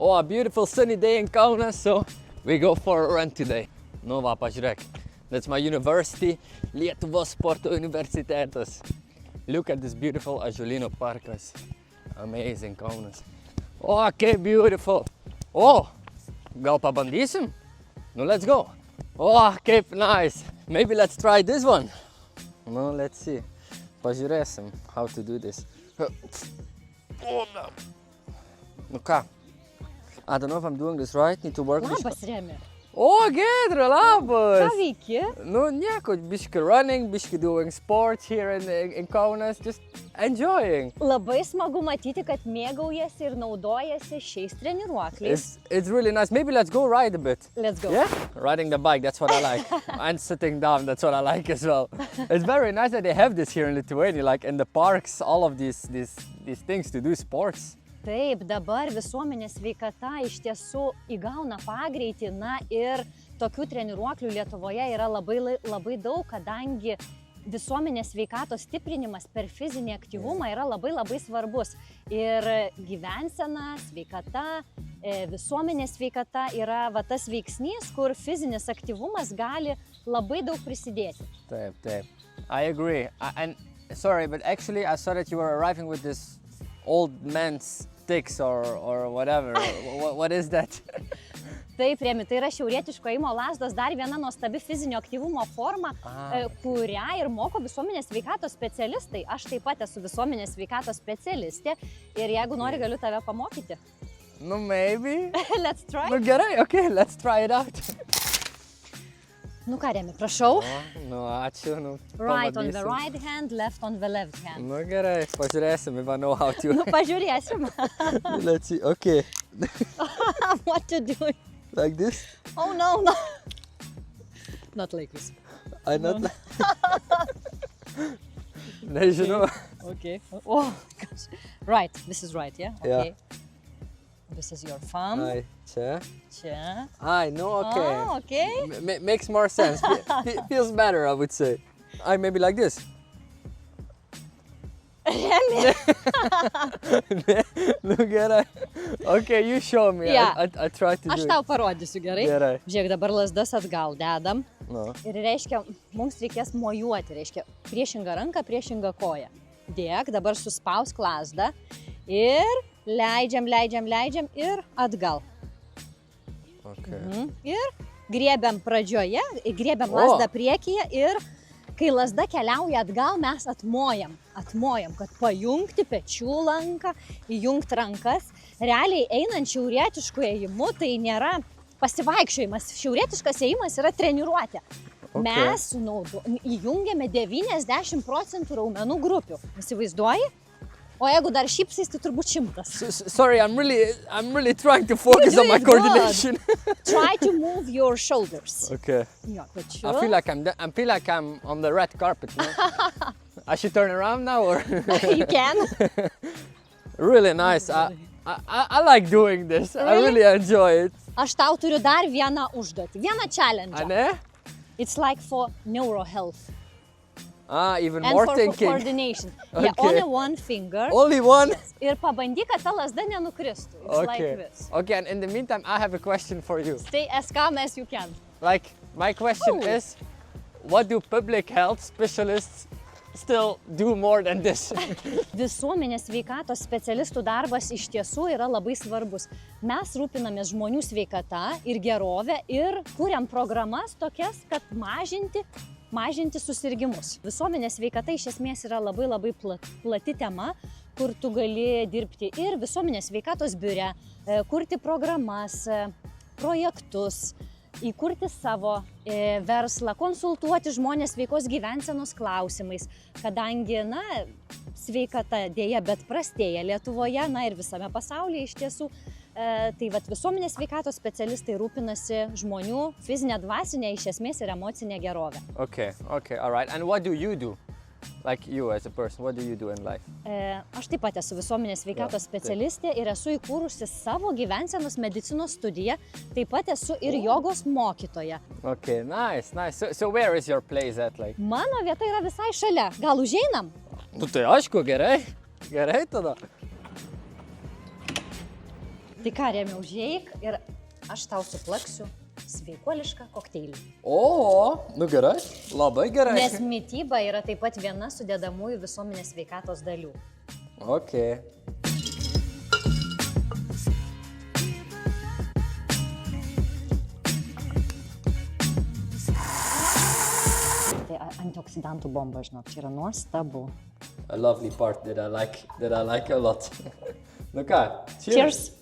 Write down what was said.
Oh, a beautiful sunny day in Kaunas, so we go for a run today. Nu va, pažiūrėk. That's my university, Lietuvos sporto universitetas. Look at this beautiful Ąžuolyno parkas. Amazing Kaunas. Oh, kaip beautiful. Oh, gal pabandysim? Nu, let's go. Oh, kaip nice. Maybe let's try this one. No, let's see. Pažiūrėsim, how to do this. Oh, no. Nu ką? I don't know if I'm doing this right. Need to work. Labas, Remi. O, Giedre, labas. Ką veiki? Nu, nieko, biški running, biški doing sports here in Kaunas, just enjoying. Labai smagu matyti, kad mėgaujasi ir naudojasi šiais treniruokliais. It's really nice. Maybe let's go ride a bit. Let's go. Yeah? Riding the bike, that's what I like. And sitting down, that's what I like as well. It's very nice that they have this here in Lithuania, like in the parks, all of these things to do sports. Taip, dabar visuomenės sveikata iš tiesų įgauna pagreitį, na ir tokių treniruoklių Lietuvoje yra labai daug, kadangi visuomenės sveikatos stiprinimas per fizinį aktyvumą yra labai svarbus. Ir gyvensena, sveikata, visuomenės sveikata yra tas veiksnys, kur fizinis aktyvumas gali labai daug prisidėti. Taip. I agree. And sorry, but actually I saw that you were arriving with this old man's sticks or whatever. What is that? Taip, Remi, tai yra šiaurietiško ėjimo lazdos, dar viena nuostabi fizinio aktyvumo forma, kurią ir moko visuomenės sveikatos specialistai. Aš taip pat esu visuomenės sveikatos specialistė ir jeigu nori, galiu tave pamokyti. No, maybe. Let's try. Nu gerai, okay, let's try it out. Nu ką, Remi, prašau. Nu, ačiū. Right on the right hand, left on the left hand. Nu gerai, pažiūrėsim, if I know how to. Nu pažiūrėsim. Let's see, okay. What to do? Like this? Oh no. Not like this. I not like... Nežinau. Okay. Oh gosh. Right, this is right, yeah? Okay. Yeah. This is your thumb. Ai, čia. Čia. Ai, no, okay. Oh, okay. Makes more sense. Feels better, I would say. Ai, maybe like this. Remi. Nu gerai. Okay, you show me. Yeah. I try to do Aš it. tau parodysiu, gerai? Gerai. Žiūrėk, dabar lazdas atgal dedam. No. Ir reiškia, mums reikės mojuoti, reiškia, priešingą ranką, priešingą koją. Dėk, dabar suspausk lazdą ir leidžiam ir atgal. Okay. Ir griebiam pradžioje, griebiam lazdą priekyje ir kai lazda keliauja atgal, mes atmojam, kad pajungti pečių lanką, įjungti rankas. Realiai einant šiaurietišku ėjimu, tai nėra pasivaikščiojimas. Šiaurietiškas ėjimas yra treniruotė. Okay. Mes įjungiame 90% raumenų grupių. Įsivaizduoji? O jeigu dar šypsais, tai turbūt 100. Sorry, I'm really trying to focus on my coordination. Try to move your shoulders. Okay. Jo, pečius. I feel like I'm on the red carpet. No? I should turn around now, or You can. really nice. I like doing this. Really? I really enjoy it. Aš tau turiu dar vieną užduotį, vieną challenge. Ane? It's like for neuro health. Even And more for thinking. coordination. Okay. Yeah, only one finger. Only one? Ir pabandyk, kad ta lazda nenukristų. It's like this. Okay, and in the meantime, I have a question for you. Stay as calm as you can. Like, my question is, what do public health specialists still do more than this? Visuomenės sveikatos specialistų darbas iš tiesų yra labai svarbus. Mes rūpinamės žmonių sveikata ir gerovę ir kuriam programas tokias, kad mažinti susirgimus. Visuomenės sveikata iš esmės yra labai plati tema, kur tu gali dirbti ir visuomenės sveikatos biure, kurti programas, projektus, įkurti savo verslą, konsultuoti žmonės sveikos gyvensenos klausimais, kadangi, sveikata dėja, bet prastėja Lietuvoje, ir visame pasaulyje iš tiesų. Tai visuomenės sveikatos specialistai rūpinasi žmonių fizinę, dvasinę, iš esmės ir emocinę gerovę. Okay, all right. And what do you do? Like you as a person, what do you do in life? Aš taip pat esu visuomenės sveikatos specialistė ir esu įkūrusi savo gyvensenos medicinos studiją, taip pat esu ir jogos mokytoja. Okay, nice. So where is your place at? Like? Mano vieta yra visai šalia. Gal užeinam? Nu tai aišku, gerai tada. Tai ką, Remi, užeik ir aš tau suplaksiu sveikuolišką kokteilį. O, nu gerai, labai gerai. Nes mityba yra taip pat viena sudedamųjų visuomenės sveikatos dalių. Ok. Tai antioksidantų bomba, žinok, čia yra nuostabu. A lovely part that I like a lot. Nu ką, cheers. Cheers!